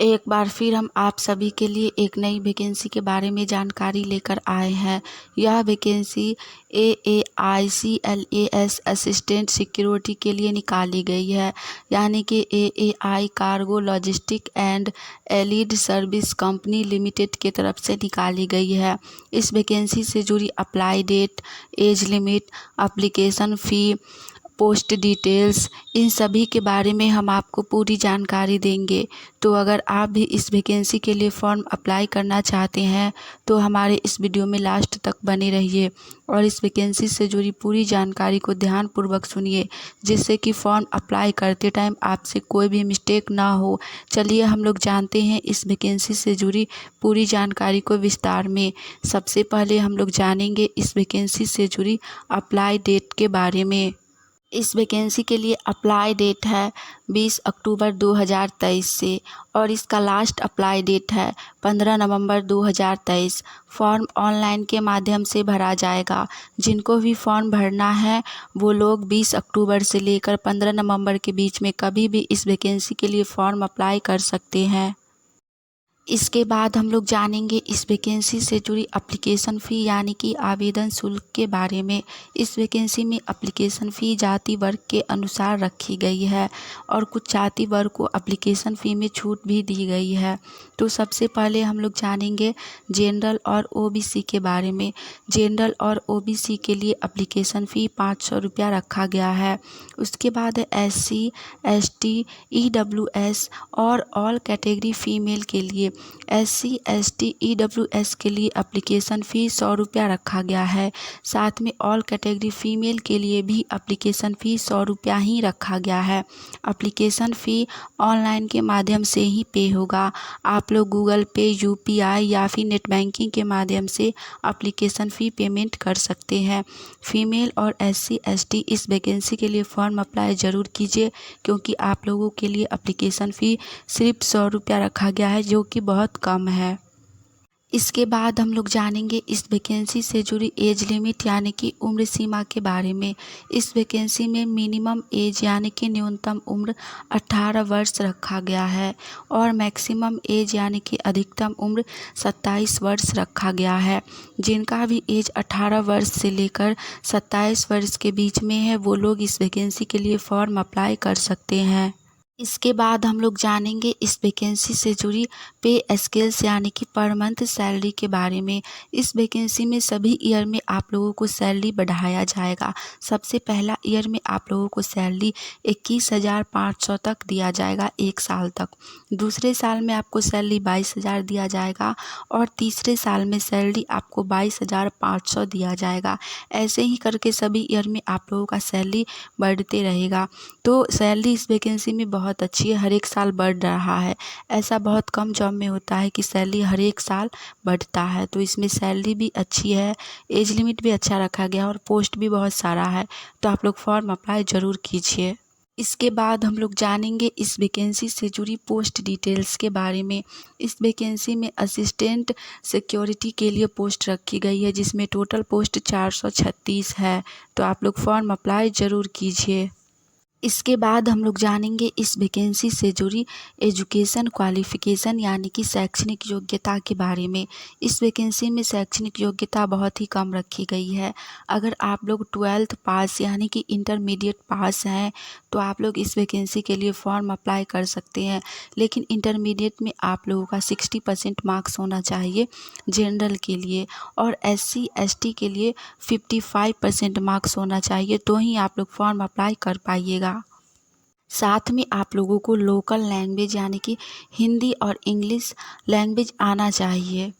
एक बार फिर हम आप सभी के लिए एक नई वैकेंसी के बारे में जानकारी लेकर आए हैं। यह वैकेंसी AAICLAS असिस्टेंट सिक्योरिटी के लिए निकाली गई है, यानी कि AAI cargo logistic and allied service company limited के तरफ से निकाली गई है। इस वैकेंसी से जुड़ी apply date, age limit, application fee, post details, इन सभी के बारे में हम आपको पूरी जानकारी देंगे। तो अगर आप भी इस वैकेंसी के लिए फॉर्म अप्लाई करना चाहते हैं तो हमारे इस वीडियो में लास्ट तक बने रहिए और इस वैकेंसी से जुड़ी पूरी जानकारी को ध्यानपूर्वक सुनिए, जिससे कि फॉर्म अप्लाई करते टाइम आपसे कोई भी मिस्टेक ना हो। चलिए हम लोग जानते हैं इस वैकेंसी से जुड़ी पूरी जानकारी को विस्तार में। सबसे पहले हम लोग जानेंगे इस वैकेंसी से जुड़ी अप्लाई डेट के बारे में। इस वैकेंसी के लिए अप्लाई डेट है 20 अक्टूबर 2023 से और इसका लास्ट अप्लाई डेट है 15 नवंबर 2023। फॉर्म ऑनलाइन के माध्यम से भरा जाएगा। जिनको भी फॉर्म भरना है वो लोग 20 अक्टूबर से लेकर 15 नवंबर के बीच में कभी भी इस वैकेंसी के लिए फॉर्म अप्लाई कर सकते हैं। इसके बाद हम लोग जानेंगे इस वैकेंसी से जुड़ी एप्लीकेशन फ़ी यानी कि आवेदन शुल्क के बारे में। इस वैकेंसी में एप्लीकेशन फ़ी जाति वर्ग के अनुसार रखी गई है और कुछ जाति वर्ग को एप्लीकेशन फ़ी में छूट भी दी गई है। तो सबसे पहले हम लोग जानेंगे जनरल और ओबीसी के बारे में। जनरल और ओबीसी के लिए एप्लीकेशन फ़ी 500 रुपया रखा गया है। उसके बाद SC, ST, EWS और ऑल कैटेगरी फ़ीमेल के लिए SC, ST, EWS के लिए एप्लीकेशन फ़ी 100 रुपया रखा गया है। साथ में ऑल कैटेगरी फ़ीमेल के लिए भी एप्लीकेशन फ़ी 100 रुपया ही रखा गया है। एप्लीकेशन फ़ी ऑनलाइन के माध्यम से ही पे होगा। आप लोग गूगल पे, UPI या फिर नेट बैंकिंग के माध्यम से एप्लीकेशन फ़ी पेमेंट कर सकते हैं। फीमेल और SC, ST इस वैकेंसी के लिए फॉर्म अप्लाई ज़रूर कीजिए, क्योंकि आप लोगों के लिए एप्लीकेशन फ़ी सिर्फ 100 रुपया रखा गया है, जो कि बहुत कम है। इसके बाद हम लोग जानेंगे इस वैकेंसी से जुड़ी एज लिमिट यानी कि उम्र सीमा के बारे में। इस वैकेंसी में मिनिमम एज यानी कि न्यूनतम उम्र 18 वर्ष रखा गया है और मैक्सिमम एज यानी कि अधिकतम उम्र 27 वर्ष रखा गया है। जिनका भी एज 18 वर्ष से लेकर 27 वर्ष के बीच में है वो लोग इस वैकेंसी के लिए फॉर्म अप्लाई कर सकते हैं। इसके बाद हम लोग जानेंगे इस वैकेंसी से जुड़ी पे स्केल्स यानी कि पर मंथ सैलरी के बारे में। इस वैकेंसी में सभी ईयर में आप लोगों को सैलरी बढ़ाया जाएगा। सबसे पहला ईयर में आप लोगों को सैलरी 21,500 तक दिया जाएगा 1 साल तक। दूसरे साल में आपको सैलरी 22,000 दिया जाएगा और तीसरे साल में सैलरी आपको 22,500 दिया जाएगा। ऐसे ही करके सभी ईयर में आप लोगों का सैलरी बढ़ते रहेगा। तो सैलरी इस वैकेंसी में बहुत अच्छी है, हर एक साल बढ़ रहा है। ऐसा बहुत कम जॉब में होता है कि सैलरी हर एक साल बढ़ता है। तो इसमें सैलरी भी अच्छी है, एज लिमिट भी अच्छा रखा गया और पोस्ट भी बहुत सारा है। तो आप लोग फॉर्म अप्लाई ज़रूर कीजिए। इसके बाद हम लोग जानेंगे इस वैकेंसी से जुड़ी पोस्ट डिटेल्स के बारे में। इस वैकेंसी में असिस्टेंट सिक्योरिटी के लिए पोस्ट रखी गई है, जिसमें टोटल पोस्ट 436 है। तो आप लोग फॉर्म अप्लाई ज़रूर कीजिए। इसके बाद हम लोग जानेंगे इस वैकेंसी से जुड़ी एजुकेशन क्वालिफ़िकेशन यानी कि शैक्षणिक योग्यता के बारे में। इस वैकेंसी में शैक्षणिक योग्यता बहुत ही कम रखी गई है। अगर आप लोग 12th पास यानी कि इंटरमीडिएट पास हैं तो आप लोग इस वैकेंसी के लिए फॉर्म अप्लाई कर सकते हैं, लेकिन इंटरमीडिएट में आप लोगों का 60% मार्क्स होना चाहिए जनरल के लिए और SC, ST के लिए 55% मार्क्स होना चाहिए, तो ही आप लोग फॉर्म अप्लाई कर पाइएगा। साथ में आप लोगों को लोकल लैंग्वेज यानी कि हिंदी और इंग्लिश लैंग्वेज आना चाहिए।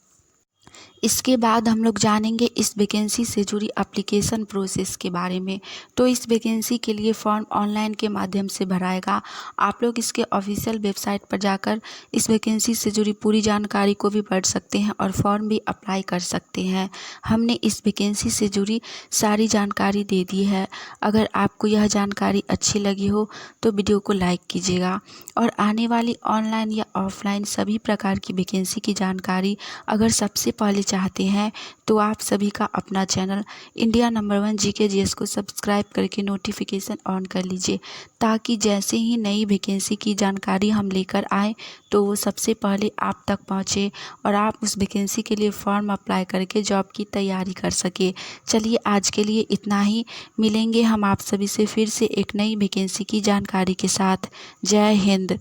इसके बाद हम लोग जानेंगे इस वैकेंसी से जुड़ी एप्लीकेशन प्रोसेस के बारे में। तो इस वैकेंसी के लिए फॉर्म ऑनलाइन के माध्यम से भराएगा। आप लोग इसके ऑफिशियल वेबसाइट पर जाकर इस वैकेंसी से जुड़ी पूरी जानकारी को भी पढ़ सकते हैं और फॉर्म भी अप्लाई कर सकते हैं। हमने इस वैकेंसी से जुड़ी सारी जानकारी दे दी है। अगर आपको यह जानकारी अच्छी लगी हो तो वीडियो को लाइक कीजिएगा और आने वाली ऑनलाइन या ऑफलाइन सभी प्रकार की वैकेंसी की जानकारी अगर सबसे पहले चाहते हैं तो आप सभी का अपना channel India number 1 GK GS को सब्सक्राइब करके नोटिफिकेशन ऑन कर लीजिए, ताकि जैसे ही नई वैकेंसी की जानकारी हम लेकर आएँ तो वो सबसे पहले आप तक पहुँचे और आप उस वैकेंसी के लिए फॉर्म अप्लाई करके जॉब की तैयारी कर सके। चलिए आज के लिए इतना ही, मिलेंगे हम आप सभी से फिर से एक नई वैकेंसी की जानकारी के साथ। जय हिंद।